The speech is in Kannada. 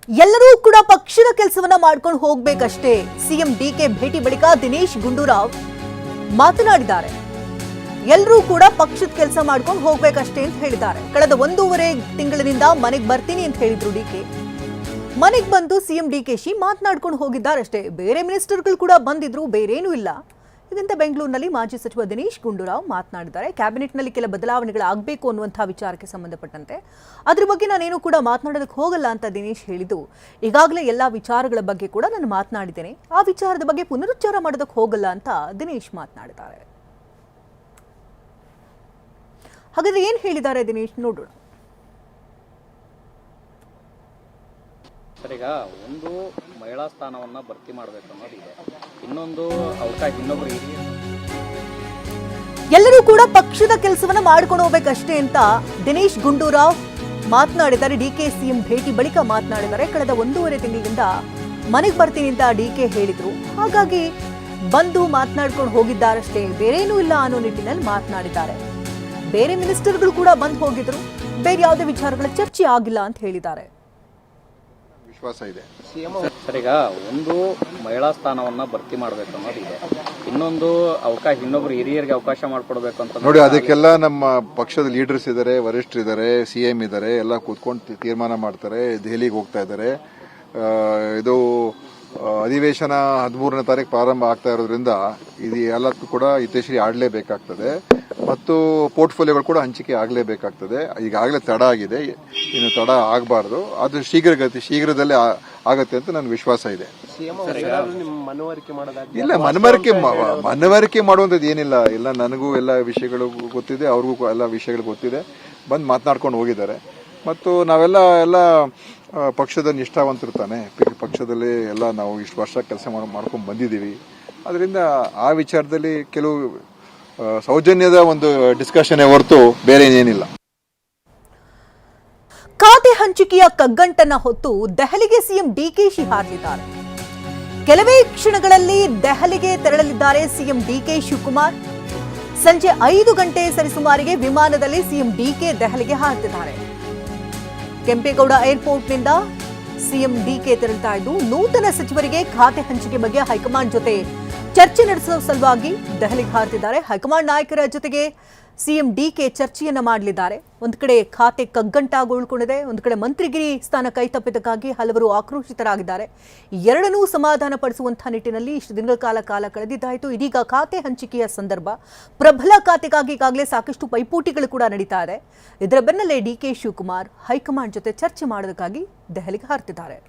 ಎಲ್ಲರೂ ಕೂಡ ಪಕ್ಷದ ಕೆಲಸವನ್ನ ಮಾಡ್ಕೊಂಡು ಹೋಗ್ಬೇಕಷ್ಟೇ. ಸಿಎಂ ಡಿಕೆ ಭೇಟಿ ಬಳಿಕ ದಿನೇಶ್ ಗುಂಡೂರಾವ್ ಮಾತನಾಡಿದ್ದಾರೆ. ಎಲ್ಲರೂ ಕೂಡ ಪಕ್ಷದ ಕೆಲಸ ಮಾಡ್ಕೊಂಡು ಹೋಗ್ಬೇಕಷ್ಟೇ ಅಂತ ಹೇಳಿದ್ದಾರೆ. ಕಳೆದ 1.5 ತಿಂಗಳಿನಿಂದ ಮನೆಗೆ ಬರ್ತೀನಿ ಅಂತ ಹೇಳಿದ್ರು ಡಿಕೆ. ಮನೆಗೆ ಬಂದು ಸಿಎಂ ಡಿಕೆಶಿ ಮಾತನಾಡ್ಕೊಂಡು ಹೋಗಿದ್ದಾರಷ್ಟೇ. ಬೇರೆ ಮಿನಿಸ್ಟರ್ಗಳು ಕೂಡ ಬಂದಿದ್ರು, ಬೇರೇನೂ ಇಲ್ಲ. ಇದರಿಂದ ಬೆಂಗಳೂರಿನಲ್ಲಿ ಮಾಜಿ ಸಚಿವ ದಿನೇಶ್ ಗುಂಡೂರಾವ್ ಮಾತನಾಡಿದ್ದಾರೆ. ಕ್ಯಾಬಿನೆಟ್ನಲ್ಲಿ ಕೆಲ ಬದಲಾವಣೆಗಳಾಗಬೇಕು ಅನ್ನುವಂತಹ ವಿಚಾರಕ್ಕೆ ಸಂಬಂಧಪಟ್ಟಂತೆ ಅದ್ರ ಬಗ್ಗೆ ನಾನೇನು ಕೂಡ ಮಾತನಾಡೋದಕ್ಕೆ ಹೋಗಲ್ಲ ಅಂತ ದಿನೇಶ್ ಹೇಳಿದ್ದು. ಈಗಾಗಲೇ ಎಲ್ಲ ವಿಚಾರಗಳ ಬಗ್ಗೆ ಕೂಡ ನಾನು ಮಾತನಾಡಿದ್ದೇನೆ, ಆ ವಿಚಾರದ ಬಗ್ಗೆ ಪುನರುಚ್ಚಾರ ಮಾಡೋದಕ್ಕೆ ಹೋಗಲ್ಲ ಅಂತ ದಿನೇಶ್ ಮಾತನಾಡಿದ್ದಾರೆ. ಹಾಗಾದ್ರೆ ಏನ್ ಹೇಳಿದ್ದಾರೆ ದಿನೇಶ್ ನೋಡೋಣ. ಸರ್, ಈಗ ಒಂದು ಮಹಿಳಾ ಸ್ಥಾನವನ್ನ ಭರ್ತಿ ಮಾಡಬೇಕು ಅನ್ನೋದಿದೆ, ಇನ್ನೊಂದು ಅವಕಾಶ ಇನ್ನೊಬ್ರು ಹಿರಿಯ ಎಲ್ಲರೂ ಕೂಡ ಪಕ್ಷದ ಕೆಲಸವನ್ನ ಮಾಡ್ಕೊಂಡು ಹೋಗ್ಬೇಕಷ್ಟೇ ಅಂತ ದಿನೇಶ್ ಗುಂಡೂರಾವ್ ಮಾತನಾಡಿದ್ದಾರೆ. ಡಿಕೆ ಸಿಎಂ ಭೇಟಿ ಬಳಿಕ ಮಾತನಾಡಿದ್ದಾರೆ. ಕಳೆದ 1.5 ತಿಂಗಳಿಂದ ಮನೆಗೆ ಬರ್ತೀನಿ ಅಂತ ಡಿಕೆ ಹೇಳಿದ್ರು. ಹಾಗಾಗಿ ಬಂದು ಮಾತನಾಡ್ಕೊಂಡು ಹೋಗಿದ್ದಾರಷ್ಟೇ, ಬೇರೇನೂ ಇಲ್ಲ ಅನ್ನೋ ನಿಟ್ಟಿನಲ್ಲಿ ಮಾತನಾಡಿದ್ದಾರೆ. ಬೇರೆ ಮಿನಿಸ್ಟರ್ಗಳು ಕೂಡ ಬಂದು ಹೋಗಿದ್ರು, ಬೇರೆ ಯಾವುದೇ ವಿಚಾರಗಳ ಚರ್ಚೆ ಆಗಿಲ್ಲ ಅಂತ ಹೇಳಿದ್ದಾರೆ. ವಿಶ್ವಾಸ ಇದೆ. ಸರ್, ಈಗ ಒಂದು ಮಹಿಳಾ ಸ್ಥಾನವನ್ನ ಭರ್ತಿ ಮಾಡಬೇಕು ಅನ್ನೋದಿದೆ, ಇನ್ನೊಂದು ಅವಕಾಶ ಇನ್ನೊಬ್ರು ಹಿರಿಯರಿಗೆ ಅವಕಾಶ ಮಾಡಿಕೊಡ್ಬೇಕು ಅಂತ ನೋಡಿ. ಅದಕ್ಕೆಲ್ಲ ನಮ್ಮ ಪಕ್ಷದ ಲೀಡರ್ಸ್ ಇದ್ದಾರೆ, ವರಿಷ್ಠರಿದ್ದಾರೆ, ಸಿಎಂ ಇದ್ದಾರೆ, ಎಲ್ಲ ಕೂತ್ಕೊಂಡು ತೀರ್ಮಾನ ಮಾಡ್ತಾರೆ. ದೆಹಲಿಗೆ ಹೋಗ್ತಾ ಇದ್ದಾರೆ. ಇದು ಅಧಿವೇಶನ 13ನೇ ತಾರೀಕು ಪ್ರಾರಂಭ ಆಗ್ತಾ ಇರೋದ್ರಿಂದ ಇದು ಎಲ್ಲಕ್ಕೂ ಕೂಡ ಹಿತೈಷಿ ಆಡಲೇಬೇಕಾಗ್ತದೆ ಮತ್ತು ಪೋರ್ಟ್ಫೋಲಿಯೋಗಳು ಕೂಡ ಹಂಚಿಕೆ ಆಗಲೇಬೇಕಾಗ್ತದೆ. ಈಗಾಗಲೇ ತಡ ಆಗಿದೆ, ಇನ್ನು ತಡ ಆಗಬಾರ್ದು. ಅದು ಶೀಘ್ರದಲ್ಲೇ ಆಗತ್ತೆ ಅಂತ ನನ್ನ ವಿಶ್ವಾಸ ಇದೆ. ಇಲ್ಲ, ಮನವರಿಕೆ ಮಾಡುವಂಥದ್ದು ಏನಿಲ್ಲ. ಎಲ್ಲ ನನಗೂ ಎಲ್ಲ ವಿಷಯಗಳು ಗೊತ್ತಿದೆ, ಅವ್ರಿಗೂ ಎಲ್ಲ ವಿಷಯಗಳು ಗೊತ್ತಿದೆ. ಬಂದು ಮಾತನಾಡ್ಕೊಂಡು ಹೋಗಿದ್ದಾರೆ. ಮತ್ತು ನಾವೆಲ್ಲ ಪಕ್ಷದ ನಿಷ್ಠಾವಂತರು ತಾನೆ. ಪಕ್ಷದಲ್ಲಿ ಎಲ್ಲ ನಾವು ಇಷ್ಟು ವರ್ಷ ಕೆಲಸ ಮಾಡ್ಕೊಂಡು ಬಂದಿದ್ದೀವಿ. ಅದರಿಂದ ಆ ವಿಚಾರದಲ್ಲಿ ಕೆಲವು ಸೌಜನ್ಯದ ಒಂದು ಡಿಸ್ಕಷನ್ ಹೊರತು ಬೇರೆ ಏನಿಲ್ಲ. ಖಾತೆ ಹಂಚಿಕೆಯ ಕಗ್ಗಂಟನ್ನ ಹೊತ್ತು ದೆಹಲಿಗೆ ಸಿಎಂ ಡಿಕೆಶಿ ಹಾರಲಿದ್ದಾರೆ. ಕೆಲವೇ ಕ್ಷಣಗಳಲ್ಲಿ ದೆಹಲಿಗೆ ತೆರಳಲಿದ್ದಾರೆ ಸಿಎಂ ಡಿಕೆ ಶಿವಕುಮಾರ್. ಸಂಜೆ 5 ಗಂಟೆ ಸರಿಸುಮಾರಿಗೆ ವಿಮಾನದಲ್ಲಿ ಸಿಎಂ ಡಿಕೆ ದೆಹಲಿಗೆ ಹಾರುತ್ತಿದ್ದಾರೆ. ಕೆಂಪೇಗೌಡ ಏರ್ಪೋರ್ಟ್ನಿಂದ ಸಿಎಂ ಡಿಕೆ ತೆರಳುತ್ತಾ ಇದ್ದು, ನೂತನ ಸಚಿವರಿಗೆ ಖಾತೆ ಹಂಚಿಕೆ ಬಗ್ಗೆ ಹೈಕಮಾಂಡ್ ಜೊತೆ ಚರ್ಚೆ ನಡೆಸುವ ಸಲುವಾಗಿ ದೆಹಲಿಗೆ ಹಾರುತ್ತಿದ್ದಾರೆ. ಹೈಕಮಾಂಡ್ ನಾಯಕರ ಜೊತೆಗೆ ಸಿಎಂ ಡಿಕೆ ಚರ್ಚೆಯನ್ನ ಮಾಡಲಿದ್ದಾರೆ. ಒಂದು ಕಡೆ ಖಾತೆ ಕಗ್ಗಂಟಾಗಿ ಉಳ್ಕೊಂಡಿದೆ, ಒಂದು ಕಡೆ ಮಂತ್ರಿಗಿರಿ ಸ್ಥಾನ ಕೈತಪ್ಪಿದ್ದಕ್ಕಾಗಿ ಹಲವರು ಆಕ್ರೋಶಿತರಾಗಿದ್ದಾರೆ. ಎರಡನ್ನೂ ಸಮಾಧಾನ ಪಡಿಸುವಂತಹ ನಿಟ್ಟಿನಲ್ಲಿ ಇಷ್ಟು ದಿನಗಳ ಕಾಲ ಕಳೆದಿದ್ದಾಯಿತು. ಇದೀಗ ಖಾತೆ ಹಂಚಿಕೆಯ ಸಂದರ್ಭ. ಪ್ರಬಲ ಖಾತೆಗಾಗಿ ಈಗಾಗಲೇ ಸಾಕಷ್ಟು ಪೈಪೋಟಿಗಳು ಕೂಡ ನಡೀತಾ ಇದೆ. ಇದರ ಬೆನ್ನಲ್ಲೇ ಡಿಕೆ ಶಿವಕುಮಾರ್ ಹೈಕಮಾಂಡ್ ಜೊತೆ ಚರ್ಚೆ ಮಾಡೋದಕ್ಕಾಗಿ ದೆಹಲಿಗೆ ಹಾರುತ್ತಿದ್ದಾರೆ.